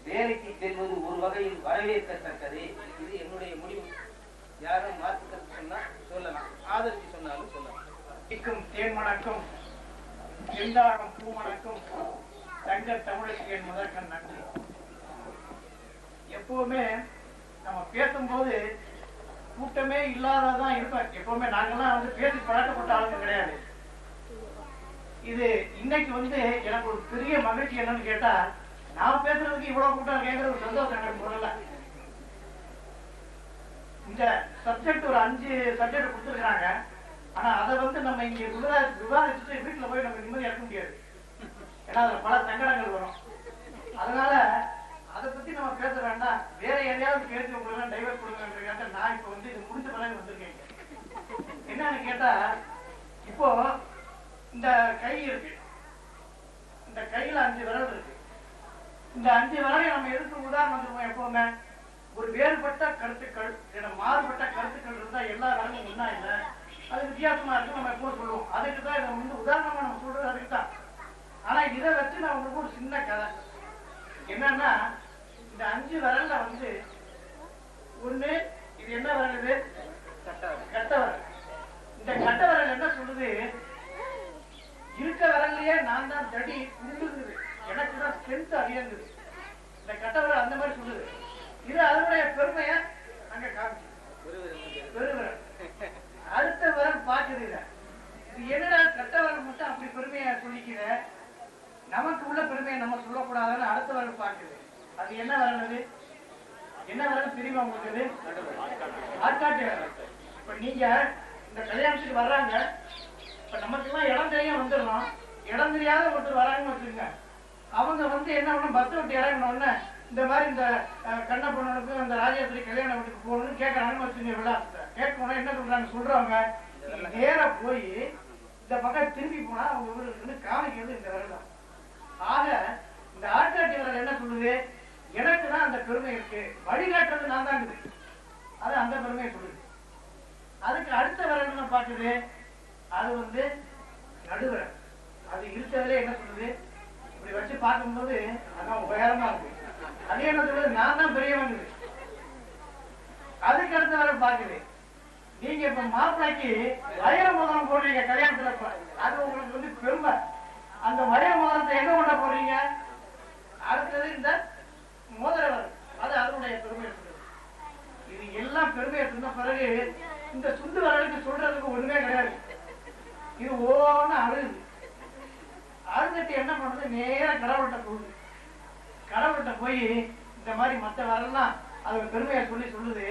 வேலைக்கு செல்வது ஒரு வகையில் வரவேற்கத்தக்கது. இது என்னுடைய முடிவு. யாரும் மாற்றுக்கிறது சொன்னா சொல்லலாம், ஆதரிச்சு சொன்னாலும் சொல்லலாம். தேன்மணக்கும் செந்தாரம் பூமணக்கும் தங்க தமிழுக்கு என் முதற்கண் நன்றி. எப்பவுமே நம்ம பேசும்போது கூட்டமே இல்லாததான் இருப்பேன். எப்பவுமே நாங்கெல்லாம் வந்து பேசி பழக்கப்பட்ட ஆளுங்க கிடையாது. இது இன்னைக்கு வந்து எனக்கு ஒரு பெரிய மகிழ்ச்சி என்னன்னு கேட்டா, நான் பேசுறதுக்கு இவ்வளவு கூட்டம் கேட்கறது ஒரு சந்தோஷம் எனக்கு முதல்ல. இந்த சப்ஜெக்ட் ஒரு 5 சப்ஜெக்ட் கொடுத்துருக்காங்க. ஆனா அதை வந்து நம்ம இங்க விவாதிச்சுட்டு வீட்டுல போய் நம்ம நிம்மதியா இருக்க முடியாது. ஏன்னா அதுல பல சங்கடங்கள் வரும். அதனால அதை பத்தி நம்ம பேச வேண்டாம். வேற எதையாவது பேசி உங்களுக்கு டைவர்ட் கொடுங்க கேட்டா, நான் இப்ப வந்து இது முடிஞ்ச பிறகு வந்திருக்கேன். என்னன்னு கேட்டா, இப்போ இந்த கை இருக்கு, இந்த கையில 5 விரல் இருக்கு. இந்த 5 விரலையும் நம்ம எதுக்கு உதாரணம் சொல்லுவோம்? எப்பவுமே ஒரு வேறுபட்ட கருத்துக்கள், மாறுபட்ட கருத்துக்கள் இருந்தா எல்லா விரலும் ஒன்னா இல்லை, அது வித்தியாசமா இருக்கு நம்ம எப்போ சொல்லுவோம். அதுக்கு தான் இதை வந்து உதாரணமா நம்ம சொல்றது அதுக்கு தான். ஆனா இதை வச்சு நான் உங்களுக்கு ஒரு சின்ன கதை. என்னன்னா, இந்த 5 விரல்ல வந்து ஒண்ணு, இது என்ன விரல்? இது கட்ட விரல். இந்த கட்ட விரல் என்ன சொல்லுது? இருக்க விரல்லையே நான் தான் தடி உண்டுங்குது, எனக்கு தான் ஸ்ட்ரென்த் அதிகங்குது. இந்த கட்ட விரல் அந்த மாதிரி சொல்லுது. இது அதனுடைய பெருமைய அங்க காமிச்சு பெருவிரல். அடுத்த விரல் பாக்குது. இது என்னடா கட்ட விரல் மட்டும் அப்படி பெருமையா சொல்லிக்கிற, நமக்கு உள்ள பெருமையை நம்ம சொல்லக்கூடாதுன்னு அடுத்த விரல் பாக்குது. அது என்ன விரல்? என்ன விரல் தெரியுமா உங்களுக்கு? ஆட்காட்டி விரல். இப்ப நீங்க இந்த கல்யாணத்துக்கு வர்றாங்க, இப்ப நமக்கு எல்லாம் இடம் தெரியும் வந்துடணும். இடம் தெரியாத ஒருத்தர் வராங்கன்னு வச்சுருங்க, அவங்க வந்து என்ன பண்ணணும், பஸ் விட்டு இறங்கினோடனே இந்த மாதிரி இந்த கண்ணப்பண்ணனுக்கு அந்த ராஜேஸ்வரி கல்யாண வீட்டுக்கு போகணும்னு கேட்கறாங்கன்னு வச்சுங்க. விழாத்தை கேட்கணும் என்ன சொல்றாங்க? சொல்றவங்க நேர போய் இந்த பக்கம் திரும்பி போனா அவங்க இவருக்கு காமிக்கிறது இந்த விரல் தான். ஆக இந்த ஆட்காட்டி விரல் என்ன சொல்லுது? எனக்கு தான் அந்த பெருமை இருக்கு, வழிகாட்டுறது நான் தான் இருக்குது, அது அந்த பெருமையை சொல்லுது. அதுக்கு அடுத்த விரல் பாக்குது, அது வந்து நடுவிரல். அது இருக்கிறதுல என்ன சொல்லுது? இப்படி வச்சு பார்க்கும்போது அதான் உயரமா இருக்கு. அது என்ன சொல்லுது? நான் தான் பெரியவன். அதுக்கு அடுத்த விரல் பாக்குது, நீங்க இப்ப மாப்பிள்ளைக்கு வயர மோதிரம் போடுறீங்க கல்யாணத்துல, அது உங்களுக்கு வந்து பெருமை. அந்த வயர மோதிரத்தை எங்க கொண்ட போறீங்க? அடுத்தது இந்த மோதிர விரல், அது அதனுடைய பெருமையை சொல்லுது. இது எல்லாம் பெருமையை சொன்ன பிறகு இந்த சுண்டு விரலுக்கு சொல்றதுக்கு ஒண்ணுமே கிடையாது. இது ஓன்னு அழுகுது. அழுதுட்டு என்ன பண்றது? நேர கடவுள்கிட்ட போகுது. கடவுள்கிட்ட போய் இந்த மாதிரி மற்ற விரல்லாம் அது பெருமையை சொல்லி சொல்லுது,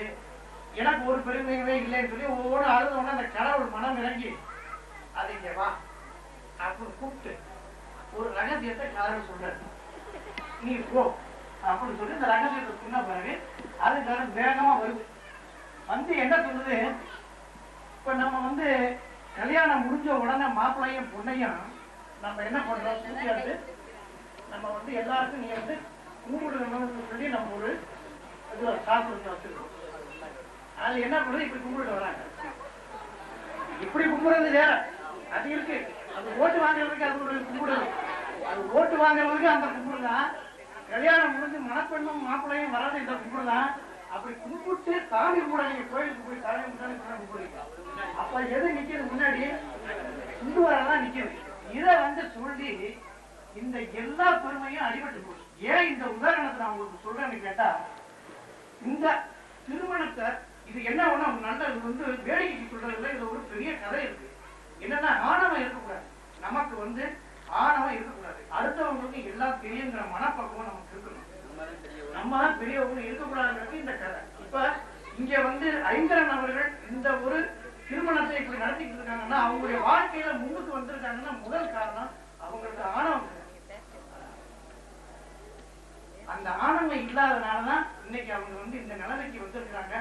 எனக்கு ஒரு பெருமையுமே இல்லைன்னு சொல்லி ஒவ்வொரு அழுதோன்னா அந்த கடவுள் மனம் இறங்கி அது இங்க வா அப்படின்னு கூப்பிட்டு ஒரு ரகசியத்தை கடவுள் சொல்றாரு, நீ போ அப்படின்னு சொல்லி இந்த ரகசியத்தை சொன்ன பிறகு அது வேகமா வருது. வந்து என்ன சொல்லுது? இப்ப நம்ம வந்து கல்யாணம் முடிஞ்ச உடனே மாப்பிள்ளையும் பொண்ணையும் நம்ம என்ன பண்றோம்? சுத்தியாட்டு நம்ம வந்து எல்லாருக்கும் நீங்க வந்து கும்பிடுன்னு சொல்லி நம்ம ஒரு சாஸ்திரத்தை வச்சிருக்கோம். அது என்ன பண்ணுறது? இப்படி கும்பிட்டு வராங்க. இப்படி கும்பிடுறது வேற, அது இருக்கு. அது ஓட்டு வாங்குறதுக்கு அது ஒரு கும்பிடுது. அது ஓட்டு வாங்குறதுக்கு அந்த கும்பிடு தான். கல்யாணம் முடிஞ்சு மணப்பெண்ணும் மாப்பிள்ளையும் வராது இந்த கும்பிடு தான். அப்படி கும்பிட்டு சாமி கூட நீங்க கோயிலுக்கு போய் சாமி கும்பிடுறீங்க. அப்ப எது நிக்கிறது? முன்னாடி குண்டு வரதான் நிக்கிறது. இதை வந்து சொல்லி இந்த எல்லா பெருமையும் அடிபட்டு போகுது. ஏன் இந்த உதாரணத்தை நான் உங்களுக்கு சொல்றேன்னு கேட்டா, இந்த திருமணத்தை இது என்ன ஒண்ணு நல்ல வந்து வேடிக்கைக்கு சொல்றதுல இது ஒரு பெரிய கதை இருக்கு. என்னன்னா, ஆணவம் இருக்கக்கூடாது, நமக்கு வந்து ஆணவம் இருக்கக்கூடாது, அடுத்தவங்களுக்கு எல்லாம் தெரியுங்கிற மனப்பக்குவம் நமக்கு இருக்கணும். நம்ம தான் பெரியவங்க இருக்கக்கூடாதுங்கிறது இந்த கதை. இப்ப இங்க வந்து ஐங்கரன் அவர்கள் இந்த ஒரு திருமணத்தை இப்படி நடத்திட்டு இருக்காங்கன்னா, அவங்களுடைய வாழ்க்கையில முன்னுக்கு வந்திருக்காங்கன்னா முதல் காரணம் அவங்களுக்கு ஆணவம். அந்த ஆணவம் இல்லாதனாலதான் இன்னைக்கு அவங்க வந்து இந்த நிலைமைக்கு வந்திருக்கிறாங்க.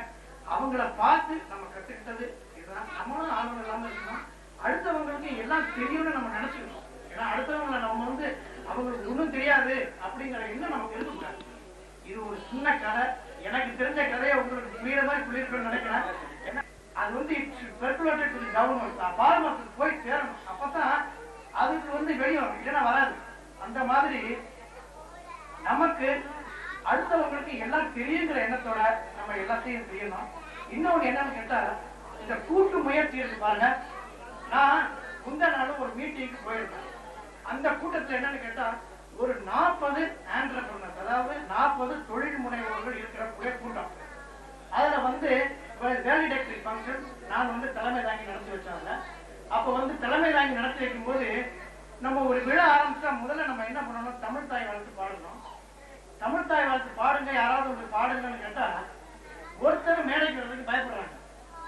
அவங்கள பார்த்து நம்ம கத்துக்கிட்டது இதுதான். நம்மளும் ஆணவம் இல்லாம இருக்கணும், அடுத்தவங்களுக்கு எல்லாம் தெரியும்னு நம்ம நினைச்சுக்கணும். ஏன்னா அடுத்தவங்களை நம்ம வந்து அவங்களுக்கு ஒண்ணும் தெரியாது அப்படிங்கிற எண்ணம் நமக்கு இருக்கக்கூடாது. இது ஒரு சின்ன கதை, எனக்கு தெரிஞ்ச கதையை உங்களுக்கு புரியுற மாதிரி சொல்லியிருக்கேன்னு நினைக்கிறேன். அது வந்து பார்மத்துக்கு போய் சேரணும், அப்பதான் அதுக்கு வந்து வெளியே வரும், இல்லைன்னா வராது. அந்த மாதிரி நமக்கு அடுத்தவங்களுக்கு எல்லாம் தெரியுங்கிற எண்ணத்தோட நம்ம எல்லாத்தையும் செய்யணும். இன்னொன்னு என்னன்னு கேட்டா, இந்த கூட்டு முயற்சி இருக்கு பாருங்க. நான் முந்த நாள் ஒரு மீட்டிங்க்கு போயிருக்கேன். அந்த கூட்டத்தில் என்னன்னு கேட்டா, ஒரு 40 ஆண்டர்பிரனர்ஸ், அதாவது 40 தொழில் முனைவோர்கள் இருக்கிற கூட்டம். அதுல வந்து வேலிடேட்டரி ஃபங்க்ஷன் நான் தலைமை தாங்கி நடத்தி வச்சாங்க. அப்ப தலைமை தாங்கி நடத்தி வைக்கும் போது நம்ம ஒரு விழா ஆரம்பிச்சா முதல்ல நம்ம என்ன பண்ணணும், தமிழ் தாய் வாழ்த்து பாடணும். தமிழ் தாய் வாழ்த்து பாடுங்க, யாராவது ஒரு பாடுங்கன்னு கேட்டா ஒருத்தர் மேடைக்கு வர்றதுக்கு பயப்படுறாங்க.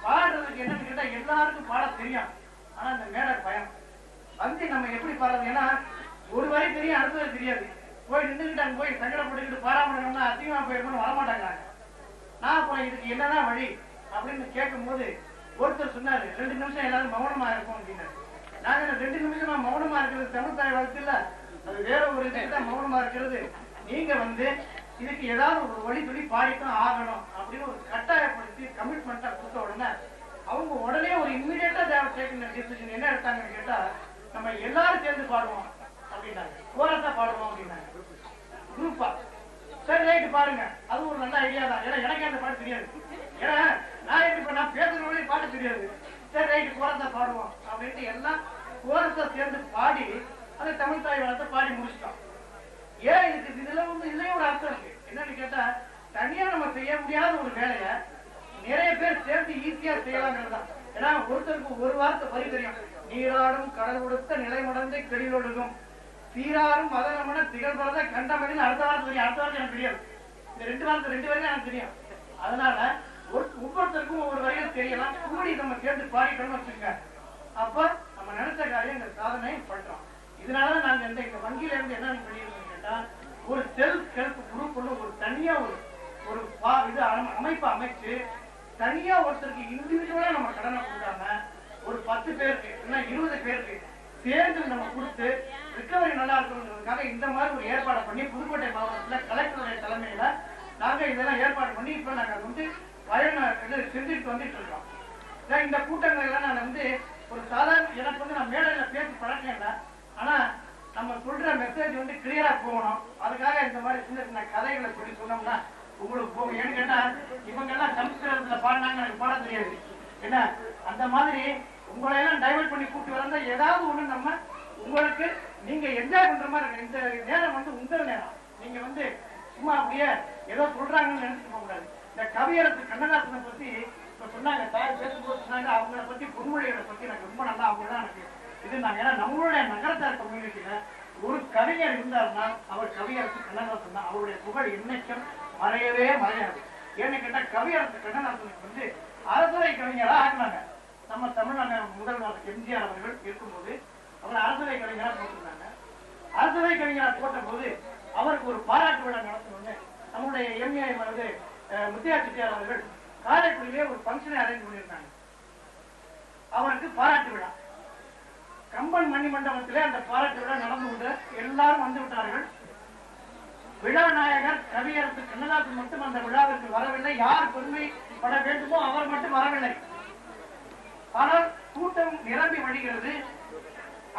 பாடுறதுக்கு என்னன்னு கேட்டா எல்லாருக்கும் பாட தெரியும், ஆனா அந்த மேடை பயம். நம்ம எப்படி பாடுறது, ஏன்னா ஒரு வரி தெரியும், அடுத்தது தெரியாது. போய் நின்றுக்கிட்டாங்க, போய் சங்கடப்பட்டுக்கிட்டு பாராமணும்னா அதிகமா போயிருக்கணும், வரமாட்டாங்க. நான் அப்புறம் இதுக்கு என்னதான் வழி அப்படின்னு கேட்கும் போது ஒருத்தர் சொன்னாரு, 2 நிமிஷம் எல்லாரும் மௌனமா இருக்கும் அப்படின்னு. நாங்க 2 நிமிஷமா மௌனமா இருக்கிறது தமிழ் தாய் வாழ்த்து இல்ல, அது வேற ஒரு இதுக்கு மௌனமா இருக்கிறது. நீங்க இதுக்கு ஏதாவது ஒரு வழி சொல்லி பாடித்தான் ஆகணும் அப்படின்னு ஒரு கட்டாயப்படுத்தி கமிட்மெண்டா கொடுத்த உடனே அவங்க உடனே ஒரு இம்மிடியேட்டா டிசிஷன் என்ன எடுத்தாங்கன்னு கேட்டா, நம்ம எல்லாரும் சேர்ந்து பாடுவோம் அப்படின்னாங்க, கோரஸா பாடுவோம் அப்படின்னாங்க, குரூப்பா. சரி ரைட்டு பாருங்க, அது ஒரு நல்ல ஐடியா தான். ஏன்னா எனக்கு அந்த பாட்டு தெரியாது, ஏன்னா நான் பேசுறவங்களே பாட்டு தெரியாது. சரி ரைட்டு கோரஸா பாடுவோம் அப்படின்ட்டு எல்லாம் கோரஸா சேர்ந்து பாடி அந்த தமிழ் தாய் வாழ்த்தை பாடி முடிச்சிட்டோம். ஏன் இதுல இதுலயும் ஒரு அர்த்தம் இருக்கு. என்னன்னு கேட்டா, தனியா நம்ம செய்ய முடியாத ஒரு வேலையை நிறைய பேர் சேர்ந்து ஈஸியா செய்யலாங்கிறது தான். ஏன்னா ஒருத்தருக்கு ஒரு வார்த்தை வரி தெரியும், நீராடும் கடல் கொடுத்த நிலை முடந்தை கெடிலொழுகும் சீராரும் மதனமன திகழ்பறத கண்டமதில் அடுத்த வார்த்தை தெரியும். அடுத்த வார்த்தை எனக்கு தெரியாது, இந்த 2 வார்த்தை 2 வரைக்கும் எனக்கு தெரியும். அதனால ஒவ்வொருத்தருக்கும் ஒவ்வொரு வரையும் தெரியலாம். கூடி நம்ம சேர்ந்து பாடிட்டோம்னு வச்சுக்கோங்க, அப்ப நம்ம நினைச்ச காரியம் இந்த சாதனை பண்றோம். இதனால நாங்க இந்த வங்கியில இருந்து என்ன பண்ணிருக்கோம் கேட்டா, ஒரு செல்ஃப் ஹெல்ப் குரூப் ஒரு தனியா ஒரு இது அமைப்பு அமைச்சு தனியா ஒருத்தருக்கு இண்டிவிஜுவலா நம்ம கடனை கொடுக்காம ஒரு 10 பேருக்கு இல்ல 20 பேருக்கு சேர்ந்து நம்ம கொடுத்து ரிகவரி நல்லா இருக்கணுங்கிறதுக்காக இந்த மாதிரி ஒரு ஏற்பாடு பண்ணி புதுக்கோட்டை மாவட்டத்துல கலெக்டருடைய தலைமையில நாங்க இதெல்லாம் ஏற்பாடு பண்ணி இப்ப நாங்க செஞ்சுட்டு வந்துட்டு இருக்கோம். இந்த கூட்டங்கள் எல்லாம் நான் ஒரு சாதாரண எனக்கு நான் மேடையில பேசி பழக்கம் இல்லை, ஆனா நம்ம சொல்ற மெசேஜ் கிளியரா போகணும். அதுக்காக இந்த மாதிரி சின்ன சின்ன கதைகளை சொல்லி சொன்னோம்னா உங்களுக்கு போகும். ஏன்னு கேட்டா இவங்க எல்லாம் சமஸ்கிருதத்துல பாடினாங்க, எனக்கு பாட தெரியாது. என்ன அந்த மாதிரி உங்களை எல்லாம் டைவர்ட் பண்ணி கூட்டி வந்தா ஏதாவது ஒண்ணு நம்ம உங்களுக்கு நீங்க என்ஜாய் பண்ற மாதிரி இருக்கு. இந்த நேரம் உங்கள் நேரம். நீங்க சும்மா அப்படியே ஏதோ சொல்றாங்கன்னு நினைச்சுக்க கூடாது. இந்த கவியரசு கண்ணதாசனை பத்தி இப்ப சொன்னாங்க, தாய் பேசும்போது சொன்னாங்க, அவங்கள பத்தி பொன்மொழிகளை பத்தி எனக்கு ரொம்ப நல்லா அவங்க தான் எனக்கு இது நாங்க. ஏன்னா நம்மளுடைய நகரத்தார் கம்யூனிட்டியில ஒரு கவிஞர் இருந்தாருன்னா அவர் கவியரசு கண்ணதாசன் தான். அவருடைய புகழ் என்னைக்கும் மறையவே மறையாது. ஏன்னு கேட்டா கவியரசு கண்ணதாசனுக்கு அரசுரை கவிஞரா ஆக்குனாங்க. நம்ம தமிழ்நாடு முதல்வர் எம்ஜிஆர் அவர்கள் இருக்கும்போது அவர் அரசுரை கவிஞரா போட்டிருந்தாங்க. அரசுரை கவிஞரா போட்ட போது அவருக்கு ஒரு பாராட்டு விழா நடத்தணும்னு நம்முடைய எம்ஏ முத்தியா செட்டியார் அவர்கள் காரைக்குடியிலே ஒரு பங்கனை அரேஞ்ச் பண்ணியிருந்தாங்க. அவருக்கு பாராட்டு விழா கம்பன் மணி மண்டபத்திலே அந்த பாராட்டு விழா நடந்து கொண்டு எல்லாரும் வந்து விட்டார்கள். விழா நாயகர் கவியரசு கண்ணதாசன் மட்டும் அந்த விழாவிற்கு வரவில்லை. யார் பெருமைப்பட வேண்டுமோ அவர் மட்டும் வரவில்லை. ஆனால் கூட்டம் நிரம்பி வழிகிறது.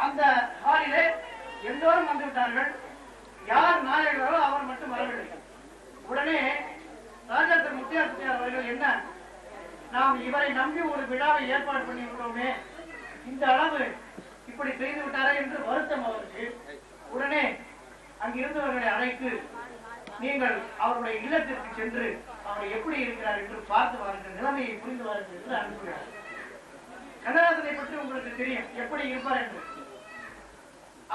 அந்த ஹாலிலே எல்லோரும் வந்து விட்டார்கள். யார் நாயகரோ அவர் மட்டும் வரவில்லை. உடனே ராஜாத்திர முத்தியா செட்டியார் அவர்கள், என்ன நாம் இவரை நம்பி ஒரு விழாவை ஏற்பாடு பண்ணி விட்டோமே, இந்த அளவு இப்படி செய்து விட்டாரே என்று வருத்தம் அவருக்கு. உடனே அங்கிருந்தவர்களை அழைத்து, நீங்கள் அவருடைய இல்லத்திற்கு சென்று அவர் எப்படி இருக்கிறார் என்று பார்த்து வாருங்கள், நிலைமையை புரிந்து வாருங்கள் என்று அனுப்புகிறார். கண்ணதாசனை பற்றி உங்களுக்கு தெரியும் எப்படி இருப்பார் என்று.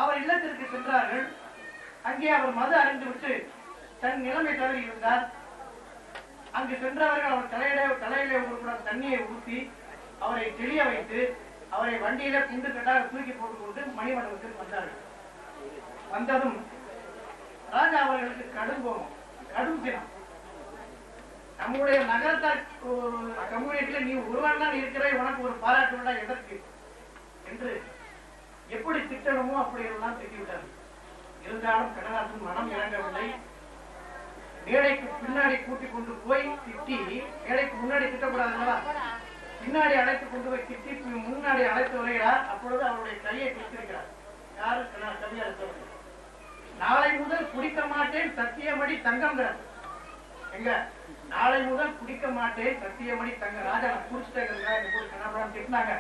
அவர் இல்லத்திற்கு சென்றார்கள். அங்கே அவர் மது அறிந்துவிட்டு தன் நிலைமை தவறி இருந்தார். அங்கு சென்றவர்கள் அவர் தலையிலே ஒரு குடம் தண்ணியை ஊற்றி அவரை தெளிய வைத்து அவரை வண்டியில குண்டு கட்டாக தூக்கி போட்டுக் கொண்டு மணிமண்டபத்தில் வந்தார்கள். வந்ததும் ராஜா அவர்களுக்கு கடும் கோபம், கடும் தினம். நம்முடைய நகரத்தார் கம்யூனிட்டியில நீ ஒருவன் தான் இருக்கிற, உனக்கு ஒரு பாராட்டு விழா எதற்கு என்று எப்படி திட்டணுமோ அப்படி எல்லாம் திட்டிவிட்டார். இருந்தாலும் கண்ணதாசன் மனம் இறங்கவில்லை. மேடைக்கு பின்னாடி கூட்டிக் கொண்டு போய் திட்டி, மேடைக்கு முன்னாடி திட்டக்கூடாதுங்களா, பின்னாடி அழைத்து கொண்டு போய் திட்டி முன்னாடி அழைத்து வருகிறார். அப்பொழுது அவருடைய கையை பிடித்திருக்கிறார். யாரு? கவியரசு. நாளை முதல் குடிக்க மாட்டேன் சத்தியமடி தங்கம். எங்க நாளை முதல் குடிக்க மாட்டேன் சத்தியமணி தங்க ராஜா நான் குடிச்சிட்டேன் திட்டினாங்க.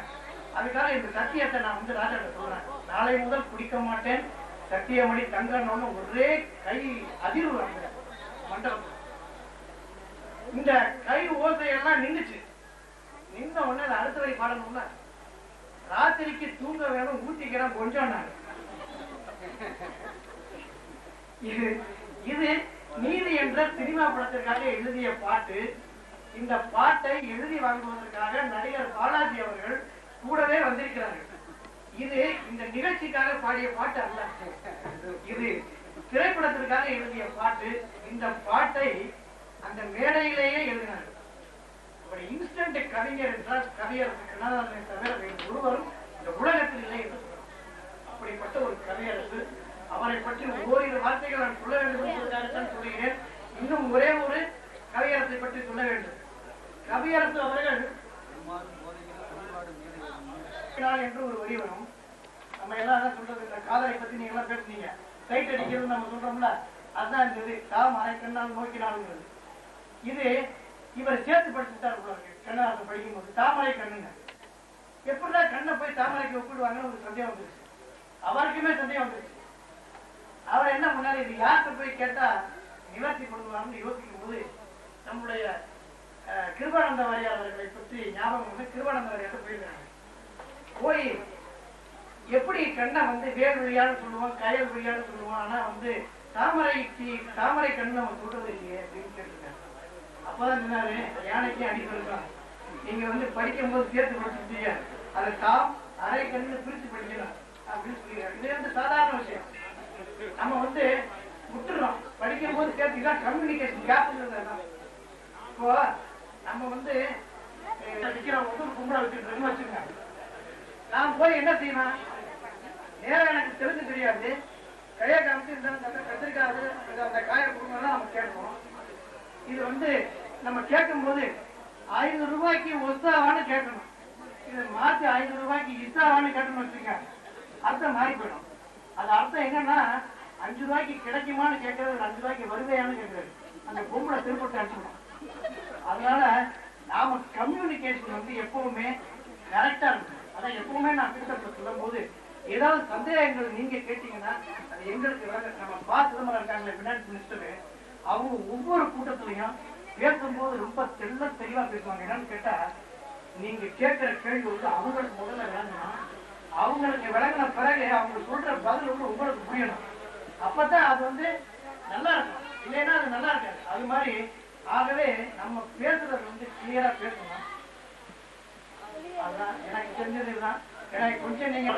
அதுக்காக இந்த சத்தியத்தை நான் வந்து ராஜா சொல்றேன். நாளை முதல் குடிக்க மாட்டேன் சத்தியமணி தங்கன்னு ஒரே கை அதிர்வு அந்த மண்டபம். இந்த கை ஓசையெல்லாம் நின்றுச்சு. நின்ற உடனே அடுத்த வரை பாடணும்ல, ராத்திரிக்கு தூங்க வேணும் ஊத்திக்கிறேன் கொஞ்சம். இது நீதி என்ற சினிமா படத்திற்காக எழுதிய பாட்டு. இந்த பாட்டை எழுதி வாங்குவதற்காக நடிகர் பாலாஜி அவர்கள் கூடவே வந்திருக்கிறார்கள். இது இந்த நிகழ்ச்சிக்காக பாடிய பாட்டு அல்ல, இது திரைப்படத்திற்காக எழுதிய பாட்டு. இந்த பாட்டை அந்த மேடையிலேயே எழுதினார்கள். இன்ஸ்டன்ட் கவிஞர் என்றால் கவியரசு கண்ணதாசனை தவிர ஒருவரும் இந்த உலகத்தில் இல்லை என்று சொல்லலாம். அப்படிப்பட்ட ஒரு கவியரசு. அவரை பற்றி ஓரிரு வார்த்தைகள் நான் சொல்ல வேண்டும் என்பதற்காகத்தான் சொல்லுகிறேன். இன்னும் ஒரே ஒரு கவியரசை பற்றி சொல்ல வேண்டும். கவியரசு அவர்கள் என்று ஒரு வரி வரும். நம்ம எல்லாம் சொல்றது இந்த காதலை பத்தி நீங்க எல்லாம் பேசுனீங்க, சைட் அடிக்கிறது நம்ம சொல்றோம்ல, அதுதான் இந்த தாம் அரை கண்ணால் நோக்கினாலும். இது இவர் சேர்த்து படிச்சுட்டார் கண்ணதாசன் படிக்கும் போது. தாமரை கண்ணுங்க எப்படிதான் கண்ணை போய் தாமரைக்கு ஒப்பிடுவாங்கன்னு ஒரு சந்தேகம் வந்துருச்சு. அவருக்குமே சந்தேகம் வந்துருச்சு. அவர் என்ன பண்ணாரு, இது யார்கிட்ட போய் கேட்டா நிவர்த்தி பண்ணுவாங்கன்னு யோசிக்கும் போது நம்முடைய கிருபானந்த வாரியார் அவர்களை பற்றி ஞாபகம் வந்து கிருபானந்த வாரியார்ட்ட போயிருக்காங்க. போய் எப்படி கண்ணை வந்து வேல் வழியான்னு சொல்லுவான், கயல் வழியான்னு சொல்லுவான், ஆனா வந்து தாமரை கண்ணு அவன் சொல்றது இல்லையே அப்படின்னு கேட்டிருக்காரு. அப்பதான் சொன்னாரு, யானைக்கு அடி சொல்றான், நீங்க வந்து படிக்கும் போது சேர்த்து படிச்சுட்டீங்க, அதை தாம் அரை கண்ணு பிரிச்சு படிக்கலாம் அப்படின்னு சொல்லிடுறாரு. இது வந்து சாதாரண விஷயம். நம்ம வந்து விட்டுறோம், படிக்கும் போது சேர்த்து. இதான் கம்யூனிகேஷன் கேப். இப்போ நம்ம வந்து கும்பல வச்சுட்டு வச்சுருங்க, நான் போய் என்ன செய்வேன், நேரம் எனக்கு தெரிஞ்சு தெரியாது, கையை காமிச்சு கத்திரிக்காது அந்த காயை கொடுக்கணும் நம்ம கேட்போம். இது வந்து நம்ம கேட்கும் போது 500 ரூபாய்க்கு ஒசாவான்னு கேட்கணும். இது மாத்தி 500 ரூபாய்க்கு இசாவான்னு கேட்டோம்னு வச்சுக்க, அர்த்தம் மாறி போயிடும். அது அர்த்தம் என்னன்னா 5 ரூபாய்க்கு கிடைக்குமான்னு கேட்கறது, 5 ரூபாய்க்கு வருவையான்னு கேட்கறது. அந்த பொம்பளை திருப்பத்தை அடிச்சுடும். அதனால நாம கம்யூனிகேஷன் வந்து எப்பவுமே கரெக்டா இருக்கும். அதான் எப்பவுமே நான் கிட்ட சொல்லும் போது ஏதாவது சந்தேகங்கள் நீங்க கேட்டீங்கன்னா அது எங்களுக்கு நம்ம சிதம்பரம் இருக்காங்களே பினான்ஸ் மினிஸ்டர், அவங்க ஒவ்வொரு கூட்டத்திலையும் பேசும்போது ரொம்ப தெளிவா பேசுவாங்க. என்னன்னு கேட்டா, நீங்க கேட்கிற கேள்வி வந்து அவங்களுக்கு முதல்ல விளங்கணும், அவங்களுக்கு விளங்கின பிறகு அவங்க சொல்ற பதில் வந்து உங்களுக்கு புரியணும். அப்பதான் அது வந்து நல்லா இருக்கும், இல்லைன்னா அது நல்லா இருக்காது. அது மாதிரி ஆகவே நம்ம பேசுறது வந்து கிளியரா பேசணும். அதுதான் எனக்கு தெரிஞ்சது. இதுதான் எனக்கு கொஞ்சம் நீங்க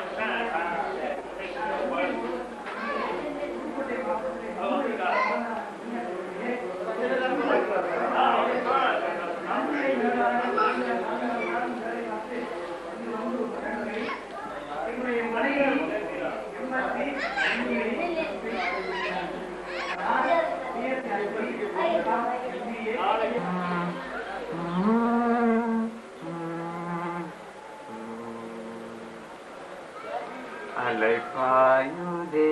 அலைபாயுதே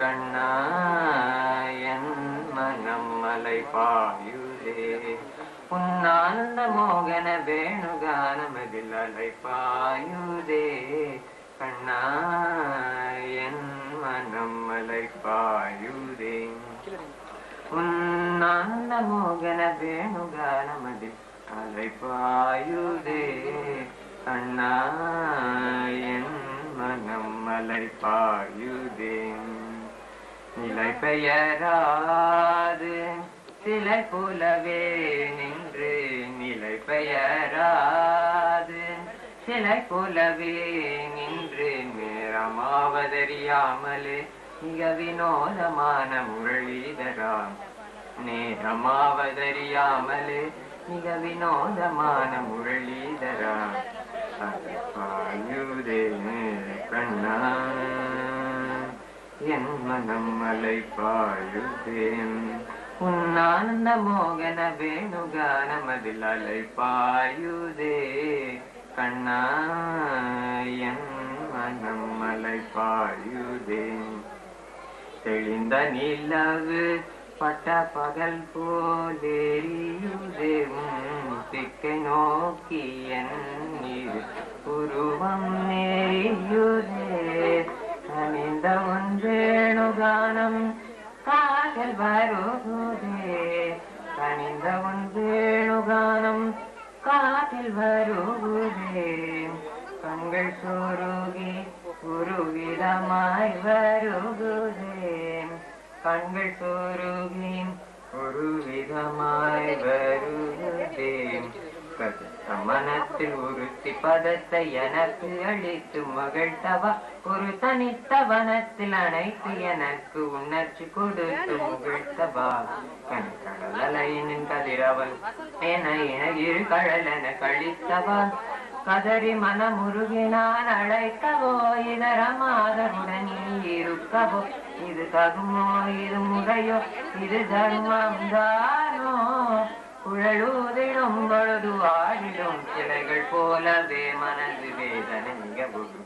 கண்ணா என் மனம் அலைபாயுதே உன்னானந்த மோகன வேணுகானமதில் அலைபாயுதே கண்ணா என் மனம் அலைபாயுதே உன்னானந்த மோகன வேணுகானமதில் அலைபாயுதே கண்ணா என் மனம் அலைபாயுதே நிலை பெயராது சிலை போலவே நின்று நிலை பெயராது சிலை போலவே நின்று நேரமாவதறியாமலே மிக வினோதமான முரளிதராம் நேரமாவதறியாமலே மிக வினோதமான முரளிதராம் அலைபாயுதே கண்ணா என் மனம் அலைபாயுதே உன்னானந்த மோகன வேணுகானமதில் அலைபாயுதே கண்ணா என் மனம் அலைபாயுதே தெளிந்த நிலவு பட்ட பகல் போலேரியுதே திக்கை நோக்கி என் உருவம் நேரியுதே அணிந்த ஒன்றேணுகானம் காதல் வருகுதே அணிந்த ஒன்றேணுகானம் காதில் வருகுதே கண்கள் சொருகி ஒருவிதமாய் வருகுதே கண்கள் சொருகி ஒருவிதமாய் வருகுதே மனத்தில் உறுத்தி பதத்தை எனக்கு அளித்து மகிழ்த்தவா ஒரு தனித்த வனத்தில் அனைத்து எனக்கு உணர்ச்சி கொடுத்து முகிழ்த்தவா கண் கடலையின் கதிரவன் என இரு கடலென கழித்தவா கதறி மனமுருகினான் அழைக்கவோ இதரமாதருடன் இருக்கவோ இது தகுமோ இது முறையோ இது தர்மம் தானோ குழலூதிடும் பொழுது ஆடிடும் சிலைகள் போலவே மனது வேதனை மிகவும்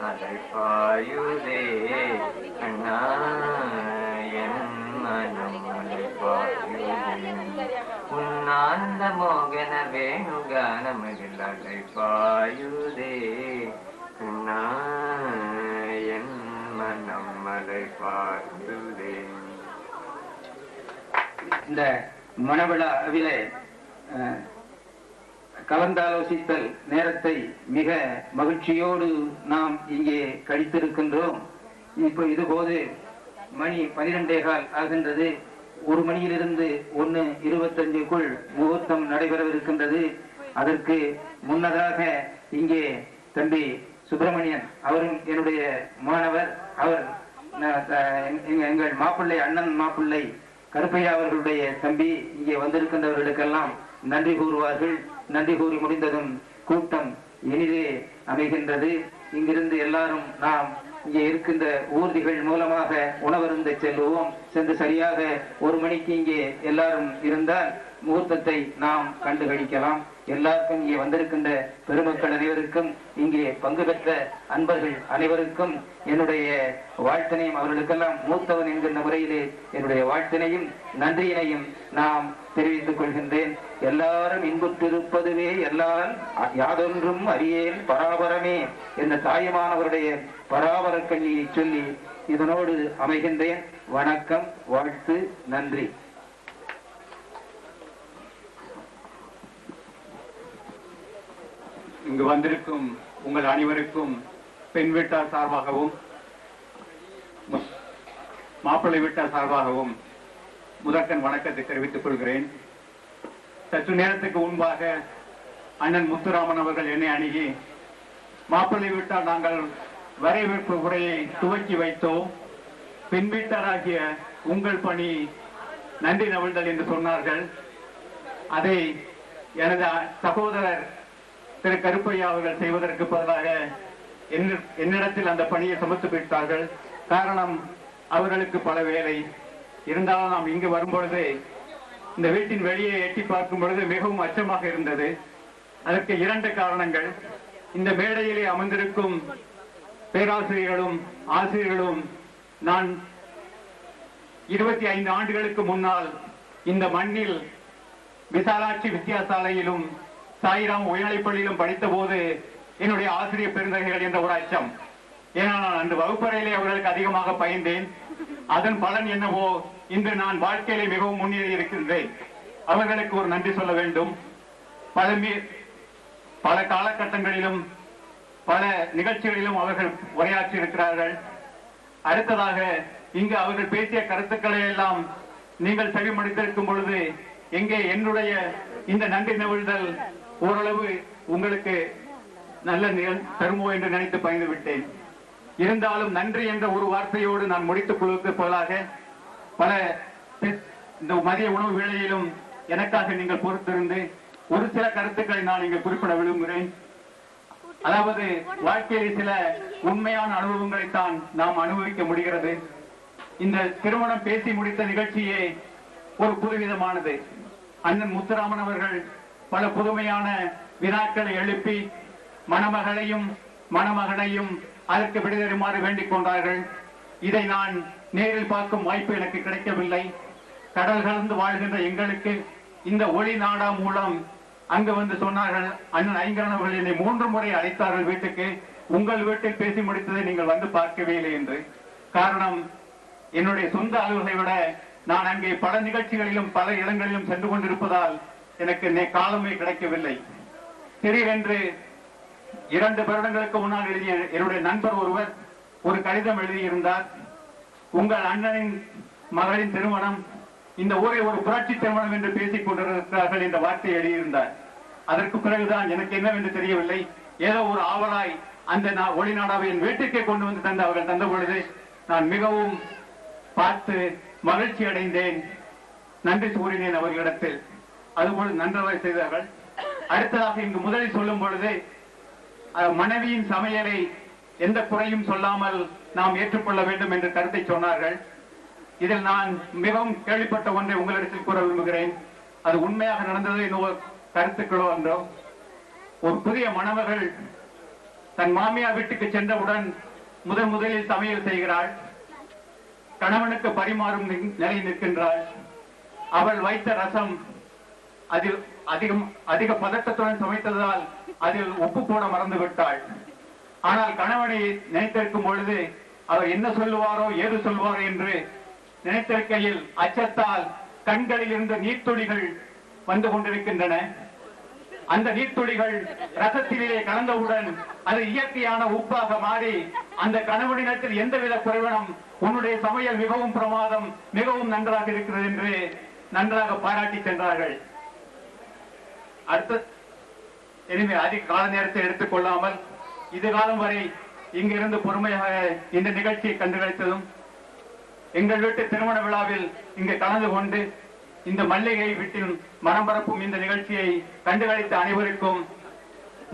அதை பாயுதே அண்ணா என் மனம் அதை பாயுதே உன்னாந்த மோகன வேணுகானமதில் அதை பாயுதே அண்ணா என் மனம் அதை பாயுதே. இந்த மனவிழாவிலே கலந்தாலோசித்தல் நேரத்தை மிக மகிழ்ச்சியோடு நாம் இங்கே கழித்திருக்கின்றோம். இப்போ இதுபோது மணி 12:15 ஆகின்றது. 1 மணியிலிருந்து 1:25க்குள் முகூர்த்தம் நடைபெறவிருக்கின்றது. அதற்கு முன்னதாக இங்கே தம்பி சுப்பிரமணியன் அவரும் என்னுடைய மாணவர், அவர் எங்கள் மாப்பிள்ளை அண்ணன் மாப்பிள்ளை கருப்பையா அவர்களுடைய தம்பி இங்கே வந்திருக்கின்றவர்களுக்கெல்லாம் நன்றி கூறுவார்கள். நன்றி கூறி முடிந்ததும் கூட்டம் இனிதே அமைகின்றது. இங்கிருந்து எல்லாரும் நாம் இங்கே இருக்கின்ற ஊர்திகள் மூலமாக உணவருந்த செல்வோம். சென்று சரியாக 1 மணிக்கு இங்கே எல்லாரும் இருந்தால் முகூர்த்தத்தை நாம் கண்டு கழிக்கலாம். எல்லாருக்கும் இங்கே வந்திருக்கின்ற பெருமக்கள் அனைவருக்கும், இங்கே பங்கு பெற்ற அன்பர்கள் அனைவருக்கும் என்னுடைய வாழ்த்தினையும், அவர்களுக்கெல்லாம் மூத்தவன் என்கின்ற முறையிலே என்னுடைய வாழ்த்தினையும் நன்றியினையும் நாம் தெரிவித்துக் கொள்கின்றேன். எல்லாரும் இன்புற்றிருப்பதுவே எல்லாரும் யாதொன்றும் அறியேன் பராபரமே என்ற தாயமானவருடைய பராபர கண்ணியை சொல்லி இதனோடு அமைகின்றேன். வணக்கம், வாழ்த்து, நன்றி. இங்கு வந்திருக்கும் உங்கள் அனைவருக்கும் பெண் வீட்டார் சார்பாகவும் மாப்பிள்ளை வீட்டார் சார்பாகவும் முதற்கண் வணக்கத்தை தெரிவித்துக் கொள்கிறேன். சற்று நேரத்துக்கு முன்பாக அண்ணன் முத்துராமன் அவர்கள் என்னை அணுகி, மாப்பிள்ளை வீட்டார் நாங்கள் வரவேற்பு உரையை துவக்கி வைத்தோம், பெண் வீட்டாராகிய உங்கள் பணி நன்றி நவிழ்தல் என்று சொன்னார்கள். அதை எனது சகோதரர் திரு கருப்பையா அவர்கள் செய்வதற்கு பதிலாக என்னிடத்தில் அந்த பணியை சமர்த்து விட்டார்கள். காரணம், அவர்களுக்கு பல வேலை இருந்தாலும் நாம் இங்கு வரும்பொழுது இந்த வீட்டின் வெளியே எட்டி பார்க்கும் பொழுது மிகவும் அச்சமாக இருந்தது. அதற்கு 2 காரணங்கள். இந்த மேடையிலே அமர்ந்திருக்கும் பேராசிரியர்களும் ஆசிரியர்களும் நான் 25 ஆண்டுகளுக்கு முன்னால் இந்த மண்ணில் விசாலாட்சி வித்தியாசாலையிலும் சாயிராம் உயர்நிலைப்பள்ளியிலும் படித்த போது என்னுடைய ஆசிரியர் பெருந்தகைகள் என்ற ஒரு அச்சம். ஏன்னா நான் அந்த வகுப்பறையிலே அவர்களுக்கு அதிகமாக பயந்தேன். அதன் பலன் என்னவோ இன்று நான் வாழ்க்கையிலே மிகவும் முன்னேறி இருக்கின்றேன். அவர்களுக்கு ஒரு நன்றி சொல்ல வேண்டும். பல காலகட்டங்களிலும் பல நிகழ்ச்சிகளிலும் அவர்கள் உரையாற்றி இருக்கிறார்கள். அடுத்ததாக இங்கு அவர்கள் பேசிய கருத்துக்களை எல்லாம் நீங்கள் செவிமடுத்திருக்கும் பொழுது எங்கே என்னுடைய இந்த நன்றி நவிழ்தல் ஓரளவு உங்களுக்கு நல்ல தருமோ என்று நினைத்து பயந்து விட்டேன். இருந்தாலும் நன்றி என்ற ஒரு வார்த்தையோடு நான் முடித்துக் கொள்வதற்கு பதிலாக பல இந்த மதிய உணவு வேளையிலும் எனக்காக நீங்கள் பொறுத்திருந்து ஒரு சில கருத்துக்களை நான் இங்கு குறிப்பிட விரும்புகிறேன். அதாவது வாழ்க்கையில் சில உண்மையான அனுபவங்களைத்தான் நாம் அனுபவிக்க முடிகிறது. இந்த திருமணம் பேசி முடித்த நிகழ்ச்சியே ஒரு புதுவிதமானது. அண்ணன் முத்துராமன் அவர்கள் பல புதுமையான வினாக்களை எழுப்பி மணமகளையும் மணமகனையும் அதற்கு விடுதருமாறு வேண்டிக் கொண்டார்கள். இதை நான் நேரில் பார்க்கும் வாய்ப்பு எனக்கு கிடைக்கவில்லை. கடல் கலந்து வாழ்கின்ற எங்களுக்கு இந்த ஒளி நாடா மூலம் அங்கு வந்து சொன்னார்கள், அண்ணன் ஐங்கரன் அவர்கள் என்னை 3 முறை அழைத்தார்கள் வீட்டுக்கு. உங்கள் வீட்டில் பேசி முடித்ததை நீங்கள் வந்து பார்க்கவே இல்லை என்று. காரணம், என்னுடைய சொந்த அலுவலை விட நான் அங்கே பல நிகழ்ச்சிகளிலும் பல இடங்களிலும் சென்று கொண்டிருப்பதால் எனக்கு காலமே கிடைக்கவில்லை. திடீரென்று 2 வருடங்களுக்கு முன்னால் எழுதிய என்னுடைய நண்பர் ஒருவர் ஒரு கடிதம் எழுதியிருந்தார். உங்கள் அண்ணனின் மகளின் திருமணம், இந்த ஊரை ஒரு புரட்சி திருமணம் என்று பேசிக் கொண்டிருக்கிறார்கள் என்ற வார்த்தையை எழுதியிருந்தார். அதற்கு பிறகுதான் எனக்கு என்னவென்று தெரியவில்லை. ஏதோ ஒரு ஆவலாய் அந்த ஒளிநாடாவை என் வீட்டுக்கே கொண்டு வந்து அவர்கள் தந்த பொழுது நான் மிகவும் பார்த்து மகிழ்ச்சி அடைந்தேன். நன்றி கூறினேன் அவர்களிடத்தில். அதுபோல் நன்றாக செய்தார்கள். அடுத்ததாக இங்கு முதலில் சொல்லும் பொழுது மனைவியின் சமையலை எந்த குறையும் சொல்லாமல் நாம் ஏற்றுக்கொள்ள வேண்டும் என்ற கருத்தை சொன்னார்கள். இதில் நான் மிகவும் கேள்விப்பட்ட ஒன்றை உங்களிடத்தில் கூற விரும்புகிறேன். அது உண்மையாக நடந்தது இன்னொரு கருத்துக்களோ என்றோ. ஒரு புதிய மணமகள் தன் மாமியார் வீட்டுக்கு சென்றவுடன் முதலில் சமையல் செய்கிறாள். கணவனுக்கு பரிமாறும் நிலை நிற்கின்றாள். அவள் வைத்த ரசம் அதில் அதிக பதட்டத்துடன் சமைத்ததால் அதில் உப்பு போட மறந்து விட்டாள். ஆனால் கணவனை நினைத்திருக்கும் பொழுது அவர் என்ன சொல்லுவாரோ ஏது சொல்வாரோ என்று நினைத்திருக்கையில் அச்சத்தால் கண்களில் இருந்த நீர்த்துளிகள் வந்து கொண்டிருக்கின்றன. அந்த நீர்த்துளிகள் ரசத்திலே கலந்தவுடன் அது இயற்கையான உப்பாக மாறி அந்த கணவனிடத்தில் எந்தவித குறைவனம், உன்னுடைய சமையல் மிகவும் பிரமாதம், மிகவும் நன்றாக இருக்கிறது என்று நன்றாக பாராட்டி சென்றார்கள். அடுத்த இனிமே அதிக கால நேரத்தை எடுத்துக் கொள்ளாமல் இதுகாலம் வரை இங்கிருந்து பொறுமையாக இந்த நிகழ்ச்சியை கண்டுகளித்ததும், எங்கள் வீட்டு திருமண விழாவில் இங்கு கலந்து கொண்டு இந்த மல்லிகை வீட்டின் மரம் பரப்பும் இந்த நிகழ்ச்சியை கண்டுகளித்த அனைவருக்கும்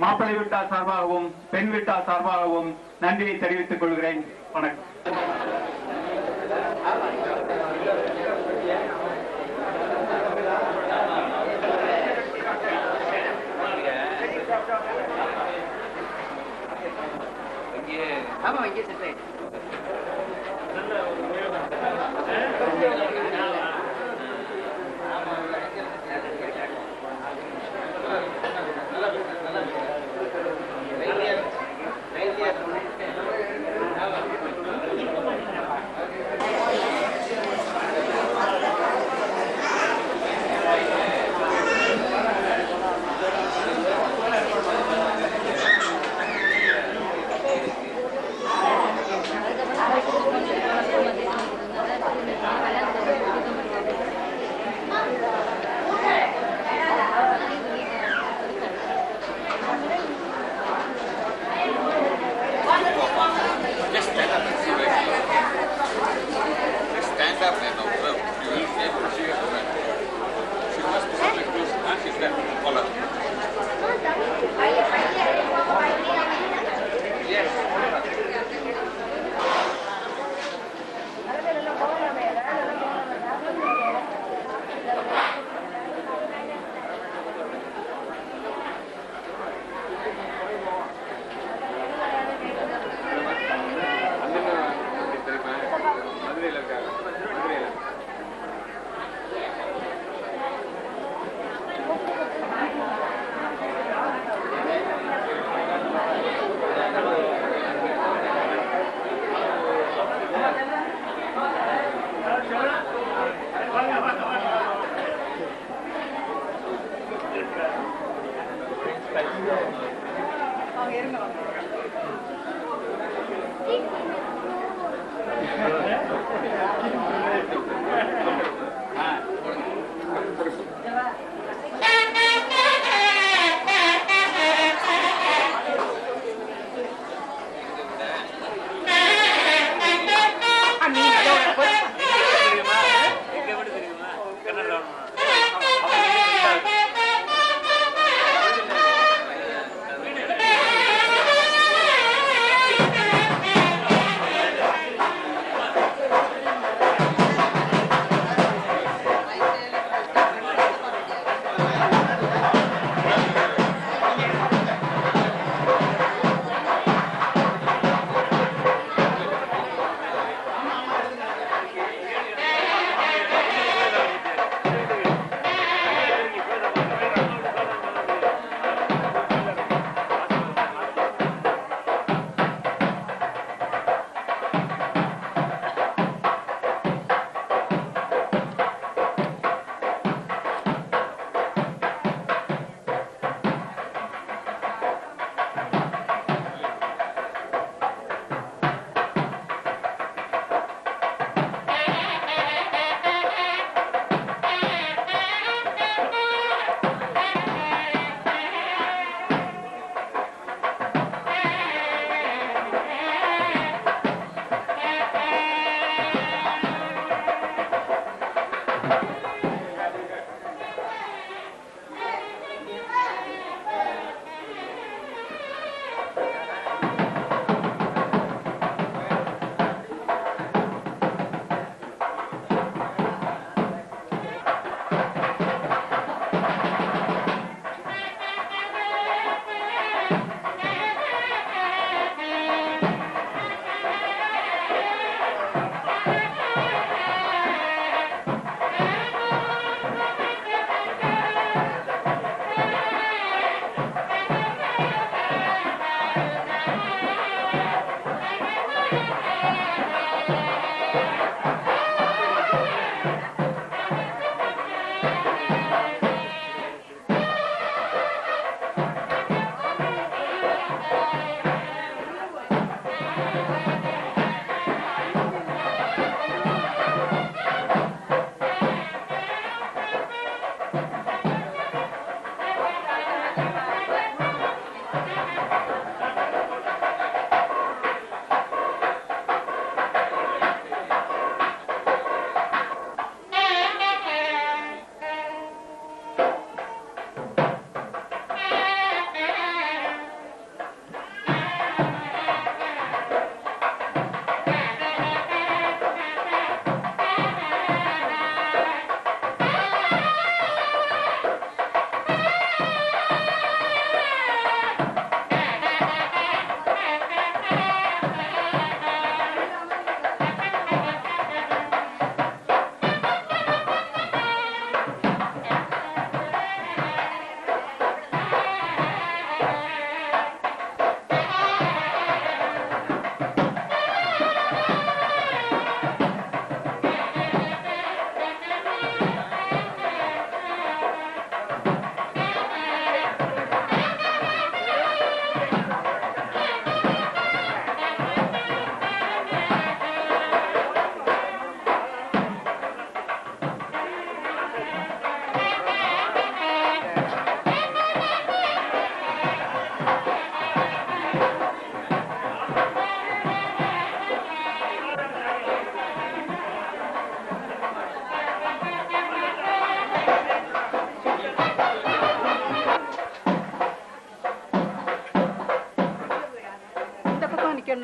மாப்பிள்ளை வீட்டார் சார்பாகவும் பெண் வீட்டார் சார்பாகவும் நன்றியை தெரிவித்துக் கொள்கிறேன். வணக்கம். ஆமா, இங்கே செட்டில்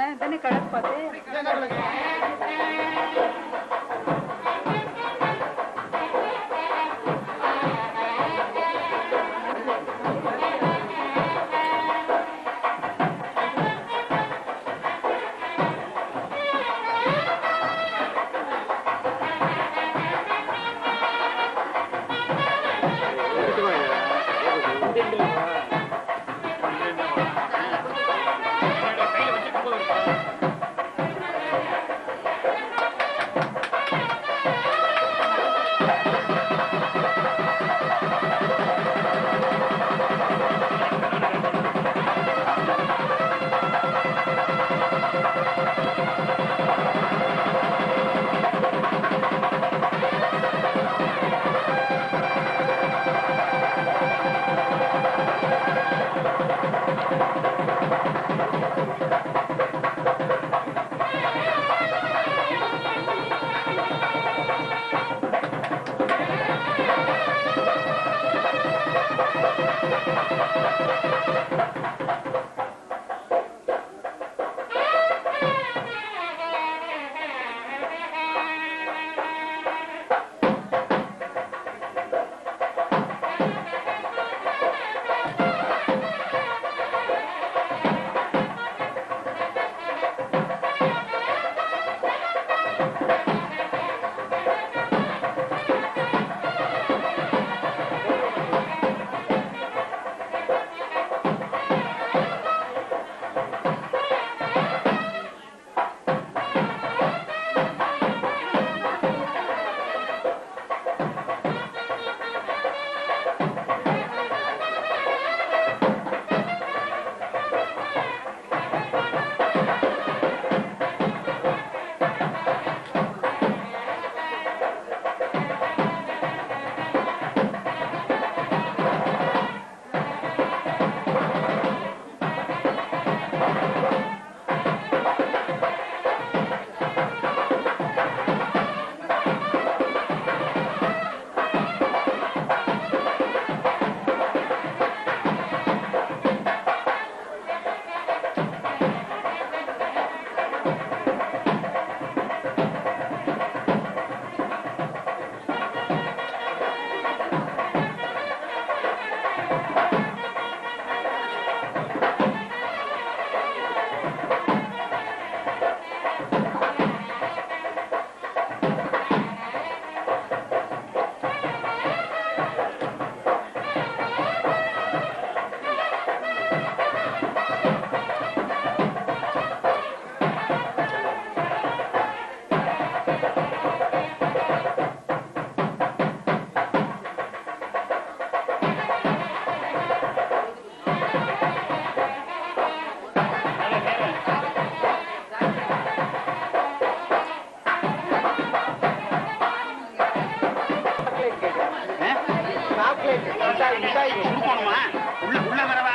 தானே தானே கணக்கு பார்த்து உள்ள வரவா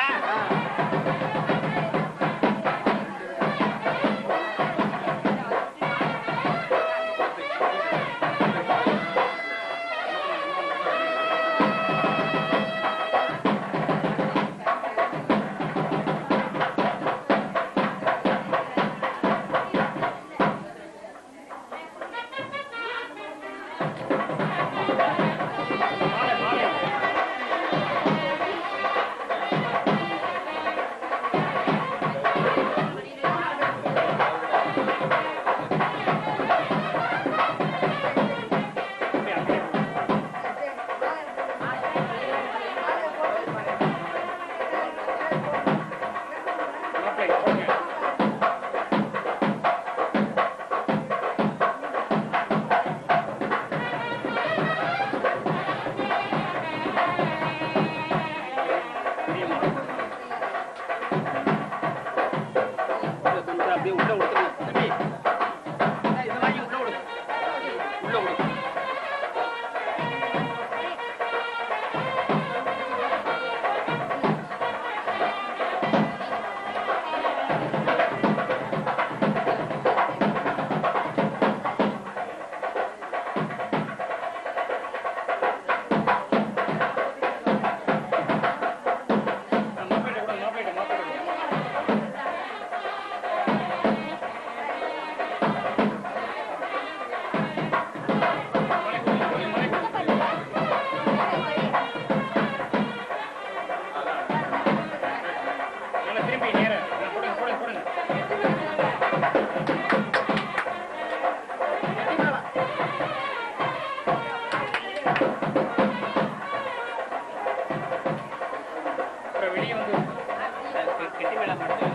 வெளியே வந்து கெட்டி மேடம் பண்ணுறது.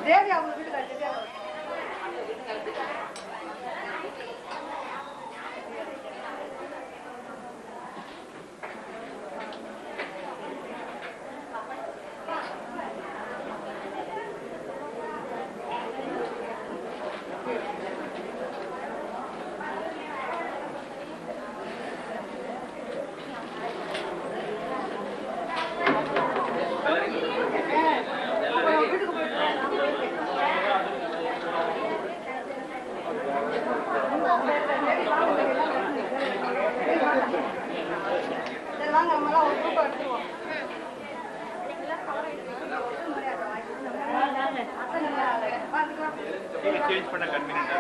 தேவி அவங்க வீட்டுக்கு வாங்க நம்மளாம் ஒரு குரூப் எடுத்துருவோம். சேஞ்ச் பண்ண கன்வீனியன்ட்டா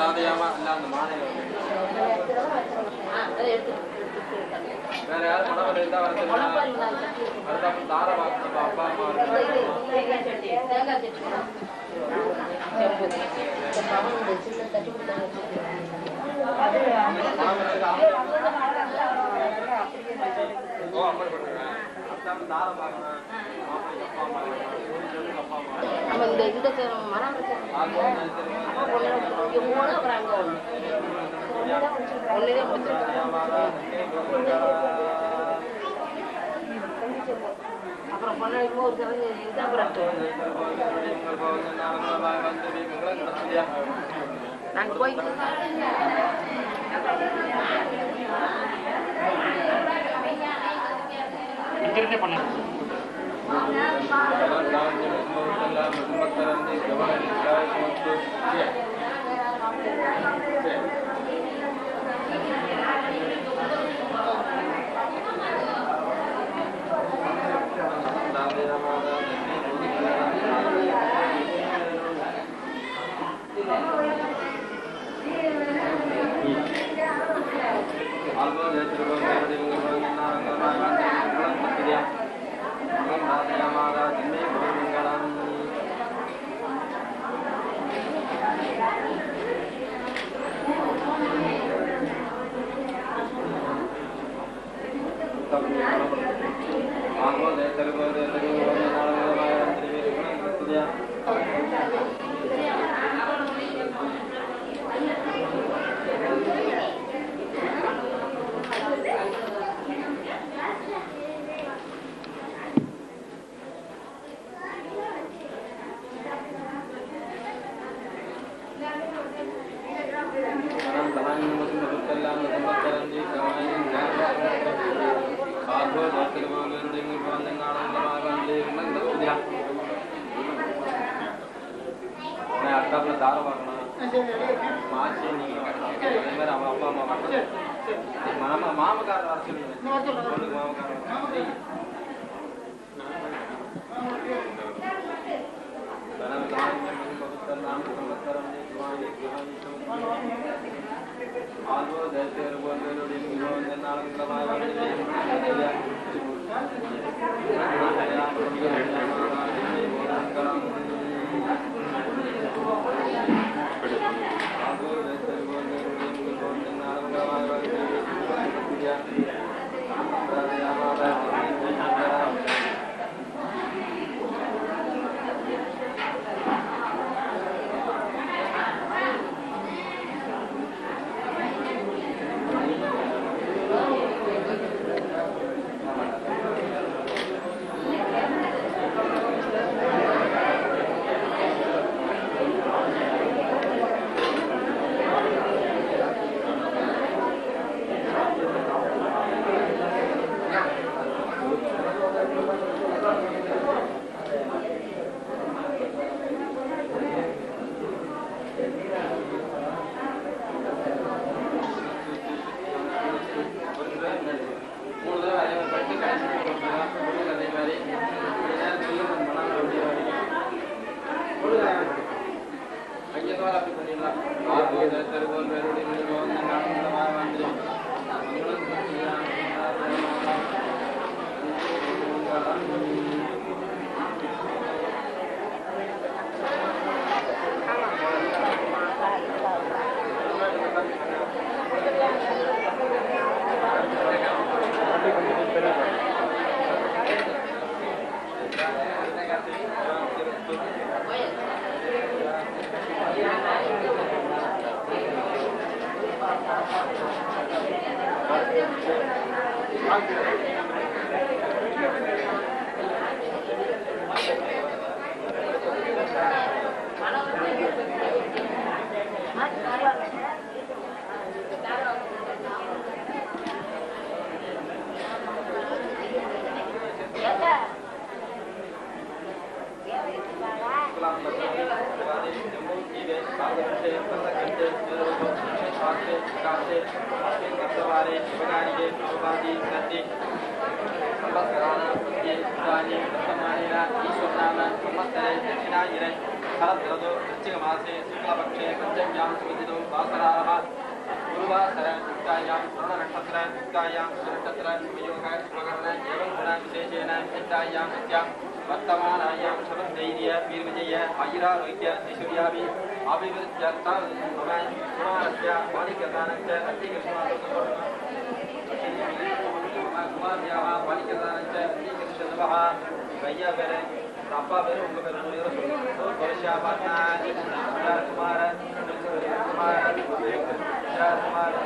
தாதையாமா இல்ல அந்த மாலை வேற யாரும் மனவரை இருந்தா வரது தார வாக்கு அப்பா அம்மா அப்புறம் பொண்ணு ஒரு தடவை நாங்க போயிட்டு இங்கிருந்தே பண்ண Sambat Karana, Putih, Tani, Pertemanan, Iswatana, Sambat Kare, Dexina, Jiren, शरद्रदो वृश्चिकमासे शुक्लपक्षे पञ्चम्यां सुविदितो वासराः गुरुवासरयुक्तायां श्रवणनक्षत्रयुक्तायां शुभनक्षत्रयोगः Shubhkaran एवं गुणविशेषेण विद्यायां विद्यां वर्तमानायां शबद्धैर्य वीरविजय आयुरारोग्य ऐश्वर्याभि अभिवृद्ध्यर्थं मम कुमारस्य माणिक्यदानश्च कुमार्याः माणिक्यदानश्च अङ्गीकृष्णवः भैया पेरे அப்பா பேரு உங்க பேரு மூணு பேரும் சொல்லுங்க பரிஷா பாட்னா குமார குமார் குமார்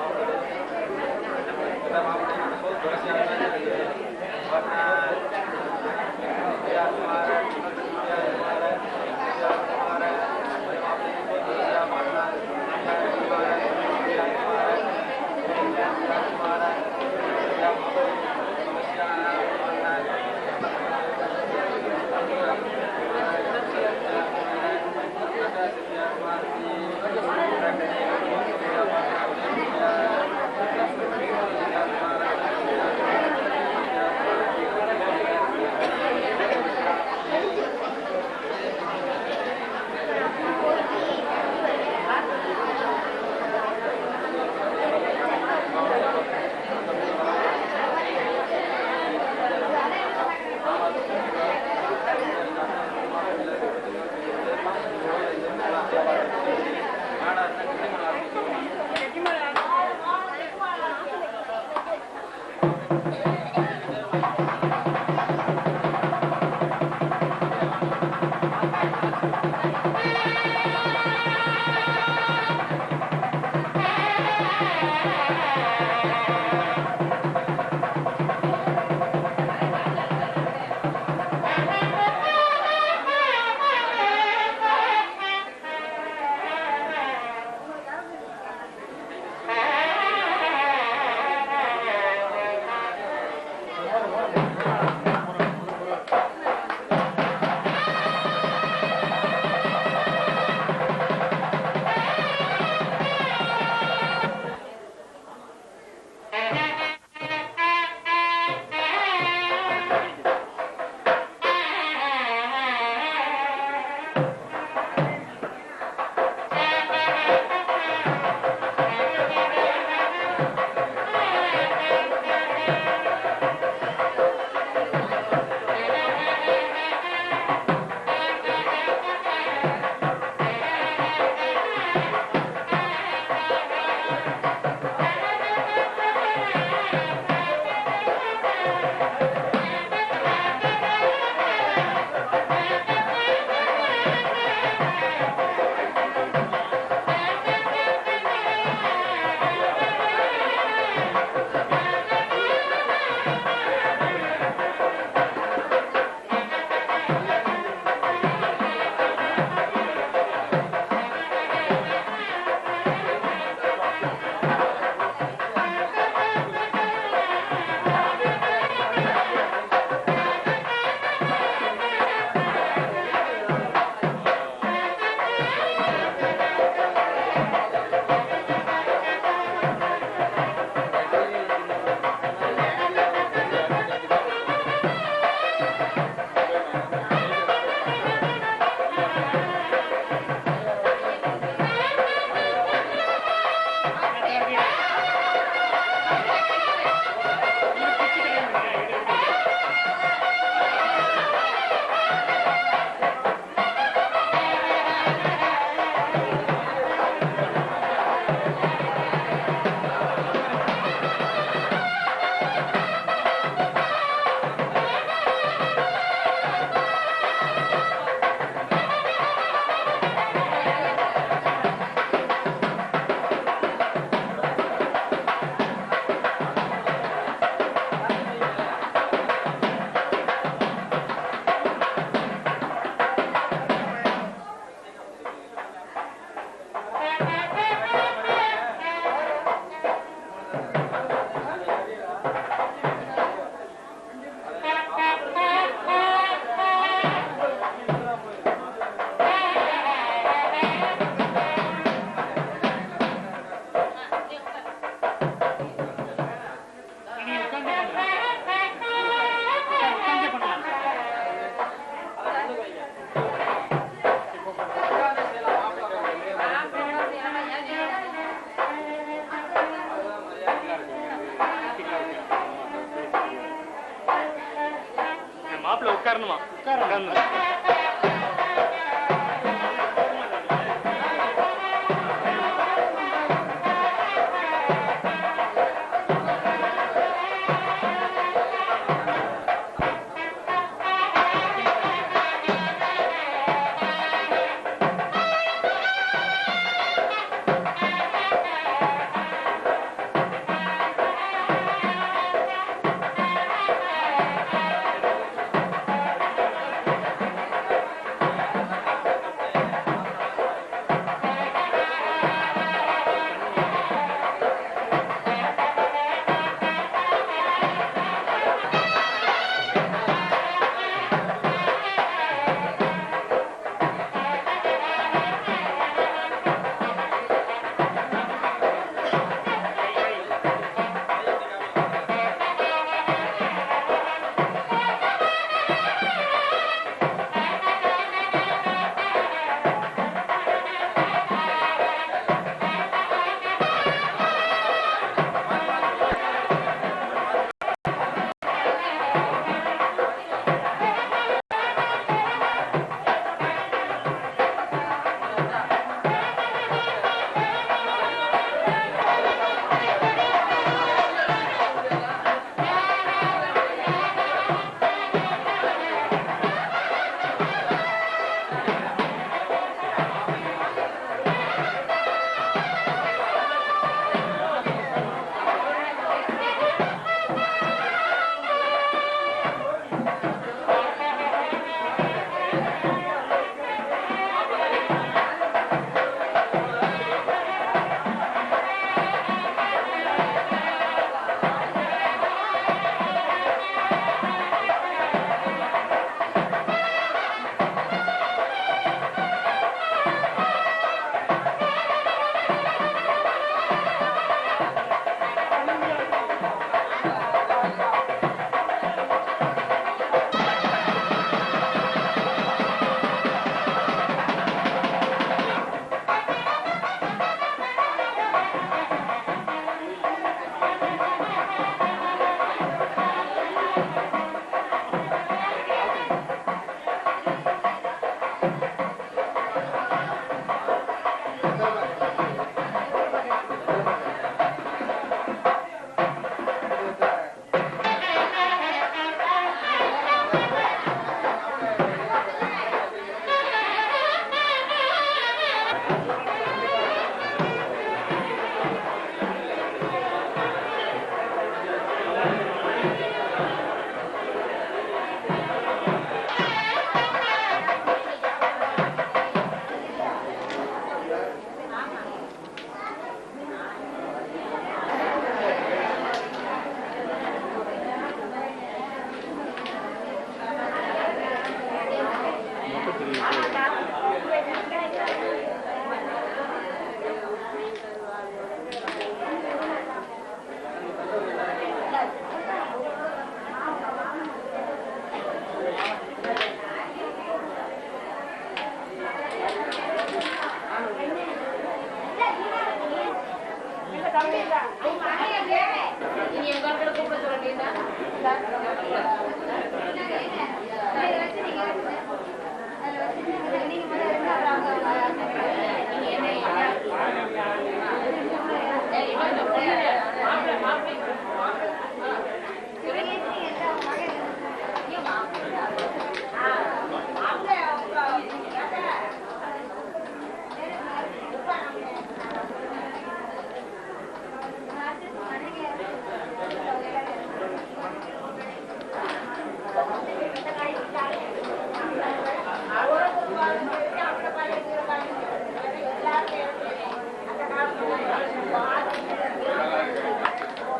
உட்காரணுமா? உட்காரணும்.